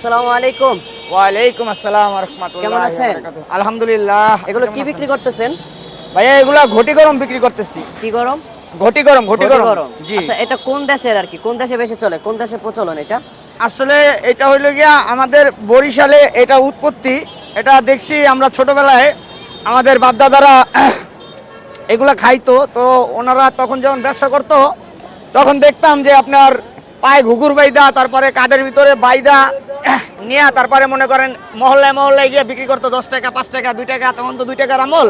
আসসালামু আলাইকুম। ওয়ালাইকুম আসসালাম ওয়া রাহমাতুল্লাহি কেমন ওয়া আছেন? বারাকাতুহু। আলহামদুলিল্লাহ। এগুলো কি বিক্রি করতেছেন? ভাইয়া এগুলা ঘটি গরম বিক্রি করতেছি। কি গরম? ঘটি গরম, ঘটি ঘটি গরম। গরম। জি। আচ্ছা, এটা কোন দেশের আর কি? কোন দেশে বেশি চলে? কোন দেশে প্রচলন এটা? আসলে এটা হইলো গিয়া আমাদের বরিশালে এটা উৎপত্তি। এটা দেখছি আমরা ছোটবেলায় আমাদের বাপ-দাদারা এগুলা খাইতো। তো ওনারা তখন যখন ব্যবসা করতো তখন দেখতাম যে আপনার পায়ে ঘুঘুর বাইদা, তারপরে কাঠের ভিতরে বাইদা নিয়ে তারপরে মনে করেন মহল্লায় মহল্লায় গিয়ে বিক্রি করতো 10 টাকা, 5 টাকা, 2 টাকা, তখন তো 2 টাকার আমল।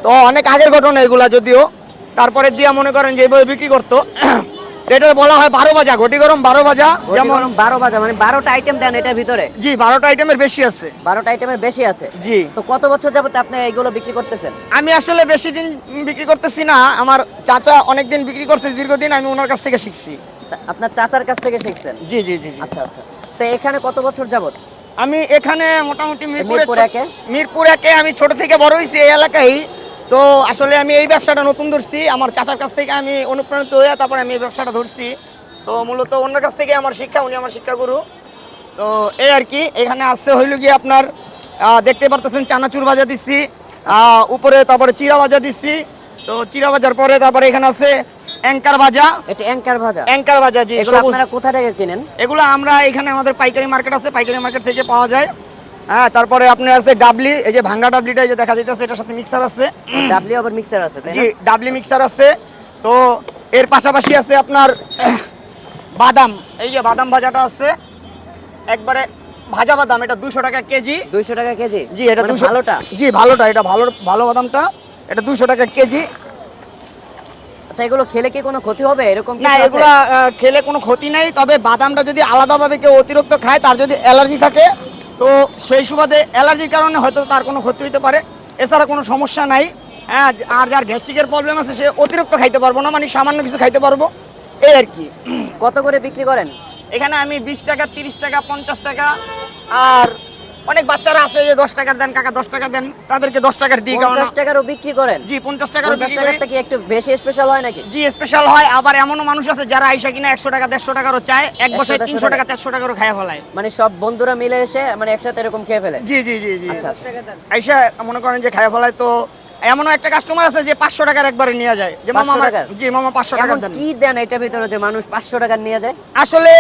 তো অনেক আগের ঘটনা এগুলা যদিও। তারপরে দিয়া মনে করেন যে এইভাবে বিক্রি করতো। এটা বলা হয় 12 ভাজা, ঘটি গরম 12 ভাজা। ঘটি যেমন গরম 12 ভাজা, মানে 12টা আইটেম দেন এটার ভিতরে? জি, 12টা আইটেমের বেশি আছে। 12টা আইটেমের বেশি আছে। জি। তো কত বছর যাবত আপনি এগুলো বিক্রি করতেছেন? আমি আসলে বেশি দিন বিক্রি করতেছি না, আমার চাচা অনেকদিন বিক্রি করছে দীর্ঘদিন, আমি ওনার কাছ থেকে শিখছি। আপনার চাচার কাছ থেকে শিখছেন? জি জি জি জি। আচ্ছা আচ্ছা। তো এখানে কত বছর যাবত? আমি এখানে মোটামুটি মিরপুর একে? মিরপুর একে আমি ছোট থেকে বড় হয়েছি এই এলাকায়। তো আসলে আমি এই ব্যবসাটা নতুন ধরছি, আমার চাচার কাছ থেকে আমি অনুপ্রাণিত হয়ে তারপরে আমি এই ব্যবসাটা ধরছি। তো মূলত ওনার কাছ থেকে আমার শিক্ষা, উনি আমার শিক্ষাগুরু। তো এই আর কি। এখানে আসছে হইল গিয়ে আপনার দেখতে পারতেছেন চানাচুর ভাজা দিচ্ছি, উপরে তারপরে চিড়া ভাজা দিচ্ছি। তো চিড়া ভাজার পরে তারপরে এখানে আছে অ্যাঙ্কার ভাজা। এটা অ্যাঙ্কার ভাজা? অ্যাঙ্কার ভাজা, জি। এগুলো আপনারা কোথা থেকে কিনেন? এগুলো আমরা এখানে আমাদের পাইকারি মার্কেট আছে, পাইকারি মার্কেট থেকে পাওয়া যায়। হ্যাঁ, তারপরে আপনার আছে ডাবলি, এই যে ভাঙ্গা ডাবলিটা এই যে দেখা যাইতেছে, এটার সাথে মিক্সার আছে। ডাবলি আবার মিক্সার আছে, তাই না? জি, ডাবলি মিক্সার আছে। তো এর পাশাপাশি আছে আপনার বাদাম, এই যে বাদাম ভাজাটা আছে একবারে ভাজা বাদাম, এটা 200 টাকা কেজি। 200 টাকা কেজি? জি, এটা মানে 200। ভালোটা? জি, ভালোটা, এটা ভালো ভালো বাদামটা, এটা 200 টাকা কেজি। আচ্ছা, এগুলো খেলে কি কোনো ক্ষতি হবে এরকম না, কিছু আছে? এগুলা খেলে কোনো ক্ষতি নাই, তবে বাদামটা যদি আলাদাভাবে কেউ অতিরিক্ত খায়, তার যদি অ্যালার্জি থাকে, তো সেই সুবাদে অ্যালার্জির কারণে হয়তো তার কোনো ক্ষতি হতে পারে। এছাড়া কোনো সমস্যা নাই। হ্যাঁ, আর যার গ্যাস্ট্রিকের প্রবলেম আছে সে অতিরিক্ত খাইতে পারবো না, মানে সামান্য কিছু খাইতে পারবো, এই আর কি। কত করে বিক্রি করেন? এখানে আমি 20 টাকা, 30 টাকা, 50 টাকা, আর অনেক বাচ্চারা আছে যে 10 টাকার দেন কাকা, 10 টাকা দেন, তাদেরকে 10 টাকার দিই। 50 টাকারও বিক্রি করেন? জি, 50 টাকারও 50 বিক্রি করি। টাকারটা কি একটু বেশি স্পেশাল হয় নাকি? জি, স্পেশাল হয়। আবার এমনও মানুষ আছে যারা আইসা কিনা 100 টাকা 150 টাকারও চায়, এক 100, বসায় 300 150 টাকা 400 টাকারও খাইয়া ফেলায়। মানে সব বন্ধুরা মিলে এসে মানে একসাথে এরকম খেয়ে ফেলে? জি জি জি জি। আচ্ছা আচ্ছা। আইসা মনে করেন যে খাইয়া ফেলায়। তো এমনও একটা কাস্টমার আছে যে 500 টাকার একবারে নিয়ে যায়, যে মামা 500 টাকার? জি মামা 500 টাকা এমন দেন। কি দেন এটার ভিতরে যে মানুষ 500 টাকা নিয়ে যায়? আসলে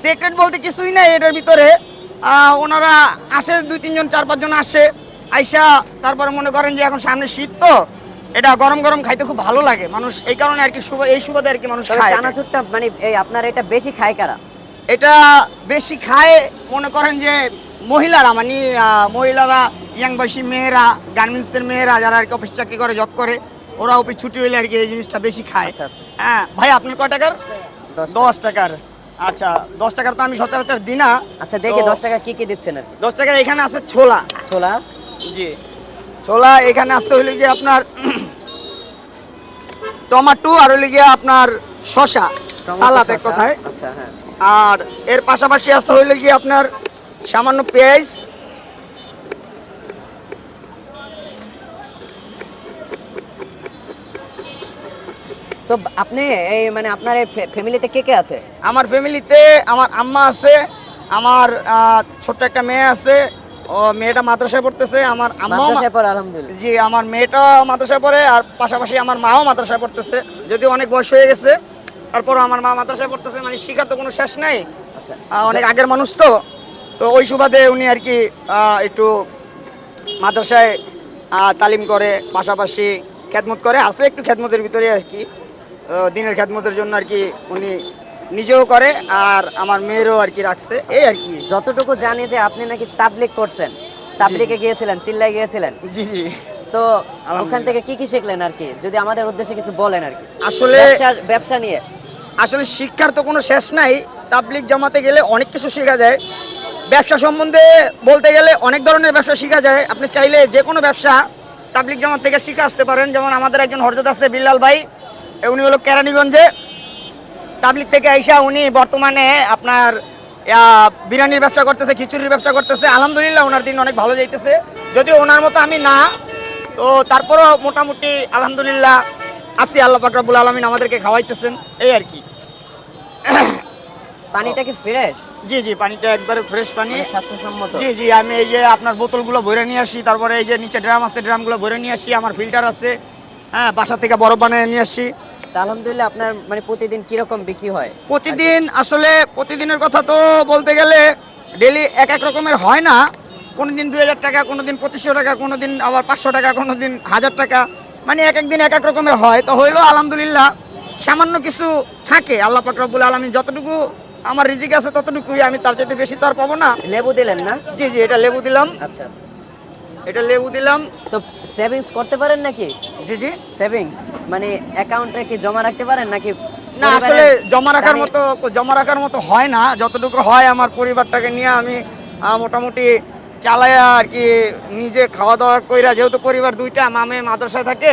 সিক্রেট বলতে কিছুই নাই এটার ভিতরে। ওনারা আসে 2-3 জন, 4-5 জন আসে, আইসা তারপরে মনে করেন যে এখন সামনে শীত, তো এটা গরম গরম খাইতে খুব ভালো লাগে মানুষ, এই কারণে আর কি এই সুবাদে আর কি মানুষ তবে খায়। চানাচুরটা মানে এই আপনার এটা বেশি খায় কারা? এটা বেশি খায় মনে করেন যে মহিলারা, মানে মহিলারা, ইয়াং বয়সী মেয়েরা, গার্মেন্টসের মেয়েরা যারা আর কি অফিস চাকরি করে, জব করে, ওরা অফিস ছুটি হইলে আর কি এই জিনিসটা বেশি খায়। আচ্ছা আচ্ছা। হ্যাঁ ভাই, আপনার কয় টাকার? 10 টাকার। আচ্ছা, 10 টাকার তো আমি সচরাচর দিই না। আচ্ছা, দেখি তো 10 টাকা কি কি দিচ্ছেন আর কি? 10 টাকার এখানে আছে ছোলা। ছোলা? জি, ছোলা এখানে আসতে হইলে গিয়ে আপনার টমেটো, আর হইলে গিয়ে আপনার শসা, টমেটো, সালাদ এক শসা। কথায়। আচ্ছা, হ্যাঁ। আর এর পাশাপাশি আসতে হইলে গিয়ে আপনার সামান্য পেঁয়াজ, তো আপনি এই মানে আপনার এই ফ্যামিলিতে কে কে আছে? আমার ফ্যামিলিতে আমার আম্মা আছে, আমার ছোট্ট একটা মেয়ে আছে, ও মেয়েটা মাদ্রাসায় পড়তেছে, আমার আম্মাও মাদ্রাসায় পড়ে? আলহামদুলিল্লাহ। জি, আমার মেয়েটা মাদ্রাসায় পড়ে, আর পাশাপাশি আমার মাও মাদ্রাসায় পড়তেছে, যদিও অনেক বয়স হয়ে গেছে, তারপরও আমার মা মাদ্রাসায় পড়তেছে, মানে শিখার তো কোনো শেষ নাই। আচ্ছা। অনেক আগের মানুষ তো, তো ওই সুবাদে উনি আর কি একটু মাদ্রাসায় তালিম করে, পাশাপাশি খেদমত করে, আছে একটু খেদমতের ভিতরে আর কি, দিনের খেদমতের জন্য আর কি উনি নিজেও করে, আর আমার মেয়েরও আর কি রাখছে, এই আর কি। যতটুকু জানি যে আপনি নাকি তাবলিগ করছেন, তাবলিগে গিয়েছিলেন, চিল্লায় গিয়েছিলেন, জি জি। তো ওখান থেকে কি কি শিখলেন আর কি, যদি আমাদের উদ্দেশ্যে কিছু বলেন আর কি, আসলে ব্যবসা নিয়ে। আসলে শিক্ষার তো কোনো শেষ নাই, তাবলিগ জামাতে গেলে অনেক কিছু শেখা যায়। ব্যবসা সম্বন্ধে বলতে গেলে অনেক ধরনের ব্যবসা শেখা যায়, আপনি চাইলে যে কোনো ব্যবসা তাবলিগ জামাত থেকে শিখে আসতে পারেন। যেমন আমাদের একজন হযরত আছে বিল্লাল ভাই, উনি হলো কেরানীগঞ্জে, তাবলিগ থেকে আইসা উনি বর্তমানে আপনার বিরিয়ানির ব্যবসা করতেছে, খিচুড়ির ব্যবসা করতেছে, আলহামদুলিল্লাহ ওনার দিন অনেক ভালো যাইতেছে। যদিও ওনার মতো আমি না, তো তারপরও মোটামুটি পানিটা কি ফ্রেশ? জি জি, পানিটা একবারে ফ্রেশ পানি। স্বাস্থ্যসম্মত? জি জি, আমি এই যে আপনার বোতলগুলো ভরে নিয়ে আসি, তারপরে এই যে নিচে ড্রাম আছে ড্রামগুলো ভরে নিয়ে আসি, আমার ফিল্টার আছে, হ্যাঁ, বাসা থেকে বরফ বানিয়ে নিয়ে আসি। তা আলহামদুলিল্লাহ আপনার মানে প্রতিদিন কিরকম বিক্রি হয়? প্রতিদিন আসলে প্রতিদিনের কথা তো বলতে গেলে ডেলি এক এক রকমের হয় না। কোনোদিন 2000 টাকা, কোনোদিন 2500 টাকা, কোনোদিন আবার 500 টাকা, কোনোদিন 1000 টাকা, মানে এক এক দিন এক এক রকমের হয়। তো হইলো আলহামদুলিল্লাহ, সামান্য কিছু থাকে। আল্লাহ পাক রব্বুল আলামিন যতটুকু আমার রিজিক আছে ততটুকুই, আমি তার চাইতে বেশি তো আর পাবো না। লেবু দিলেন না? জি জি, এটা লেবু দিলাম, আচ্ছা আচ্ছা। এটা লেবু দিলাম। তো সেভিংস করতে পারেন নাকি? জি জি। সেভিংস মানে অ্যাকাউন্টে কি জমা রাখতে পারেন নাকি? না, পরিবারের আসলে জানি- জমা রাখার মতো হয় না। যতটুকু হয় আমার পরিবারটাকে নিয়ে আমি মোটামুটি চালায়া আর কি, নিজে খাওয়া দাওয়া কইরা, যেহেতু পরিবার দুইটা, মামে মাদ্রাসায় থাকে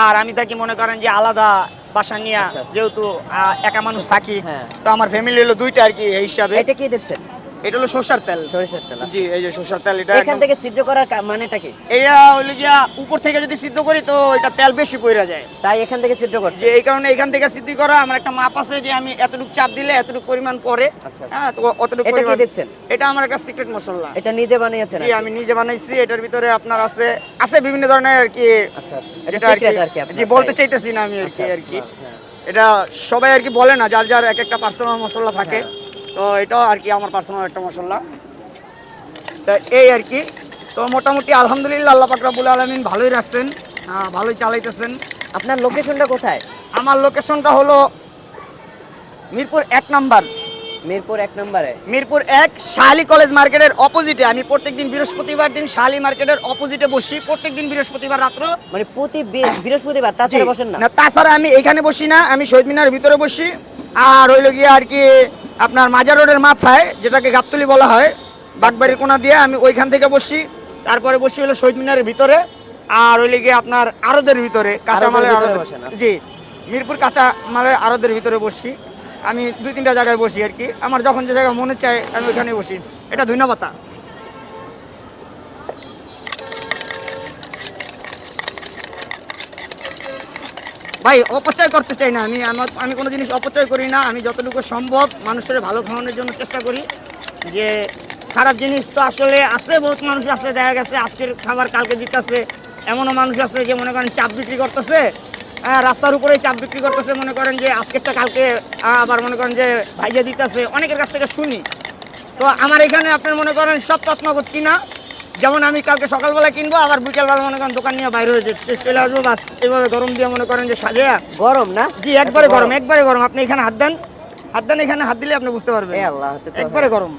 আর আমি থাকি মনে করেন যে আলাদা বাসা নিয়ে, আচ্ছা, আচ্ছা। যেহেতু একা মানুষ থাকি। হ্যাঁ। তো আমার ফ্যামিলি হলো দুইটা আর কি, এই হিসাবে। এটা কি দিচ্ছেন? এটা হলো সরষের তেল। সরিষার তেল? জি, এই যে সরষের তেল, এটা এখান একদম- থেকে সিদ্ধ করার মানেটা কি? এটা হলো গিয়া উপর থেকে যদি সিদ্ধ করি তো এটা তেল বেশি পড়ে যায়। তাই এখান থেকে সিদ্ধ করছে? যে এই কারণে এখান থেকে সিদ্ধি করা আমার একটা মাপ আছে, যে আমি এতটুকু চাপ দিলে এতটুকু পরিমাণ পরে। আচ্ছা, আচ্ছা। হ্যাঁ, তো অতটুকু এটা কি পরিমাণ দিচ্ছেন? এটা আমার একটা সিক্রেট মশলা। এটা নিজে বানিয়েছেন? জি, আমি নিজে বানাইছি। এটার ভিতরে আপনার আছে আছে বিভিন্ন ধরনের আর কি। আচ্ছা আচ্ছা। এটা যেটা আর সিক্রেট কি- আর কি আপনার? জি, বলতে তাই? চাইতেছি না আমি আর কি আচ্ছা, আর কি। হ্যাঁ। এটা সবাই আর কি বলে না, যার যার এক একটা পার্সোনাল মশলা থাকে। হ্যাঁ। তো এটাও আর কি আমার পার্সোনাল একটা মশলা। তা এই আর কি। তো মোটামুটি আলহামদুলিল্লাহ আল্লাহ পাক রব্বুল আলামিন ভালোই রাখছেন, ভালোই চালাইতেছেন। আপনার লোকেশনটা কোথায়? আমার লোকেশনটা হলো মিরপুর 1 নাম্বার। মিরপুর 1 নম্বরে? মিরপুর 1 শাহালি কলেজ মার্কেটের অপোজিটে। আমি প্রত্যেকদিন বৃহস্পতিবার দিন শাহালি মার্কেটের অপোজিটে বসি, প্রত্যেকদিন বৃহস্পতিবার রাত্র। মানে প্রতি বৃহস্পতিবার? তাছাড়া বসেন না? না, তাছাড়া আমি এখানে বসি না, আমি শহীদ মিনারের ভিতরে বসি। আর হইলো গিয়ে আর কি আপনার মাজার রোডের মাথায়, যেটাকে গাবতলি বলা হয়, বাগবাড়ির কোনা দিয়ে, আমি ওইখান থেকে বসি। তারপরে বসি হলো শহীদ মিনারের ভিতরে, আর হইলো গিয়ে আপনার আড়তের ভিতরে, কাঁচামালের ভিতরে আড়ত। বসেন? জি, মিরপুর কাঁচামালের আড়তের ভিতরে বসি। আমি 2-3টা জায়গায় বসি আর কি, আমার যখন যে জায়গায় মনে চায় আমি ওইখানে বসি। এটা ধন্যবাদ। ভাই, অপচয় করতে চাই না আমি, আমি কোনো জিনিস অপচয় করি না। আমি যতটুকু সম্ভব মানুষের ভালো খাওয়ানোর জন্য চেষ্টা করি। যে খারাপ জিনিস তো আসলে আছে, বহুত মানুষ আছে, দেখা গেছে আজকের খাবার কালকে দিতেছে। এমনও মানুষ আছে যে মনে করেন চাপ বিক্রি করতেছে, রাস্তার উপরেই চাপ বিক্রি করতেছে, মনে করেন যে আজকেরটা কালকে আবার মনে করেন যে ভাইজা দিতেছে, অনেকের কাছ থেকে শুনি। তো আমার এখানে আপনার মনে করেন সব তৎনগদ কিনা, যেমন আমি কালকে সকালবেলা কিনবো, আবার বিকেলবেলা মনে করেন দোকান নিয়ে বাইরে হয়েছে চলে আসবো, বাস এইভাবে গরম দিয়ে মনে করেন যে সাজিয়া। গরম না? জি, একবারে গরম, একবারে গরম। আপনি এখানে হাত দেন, এখানে হাত দিলে আপনি বুঝতে পারবেন, এ আল্লাহ, একবারে গরম।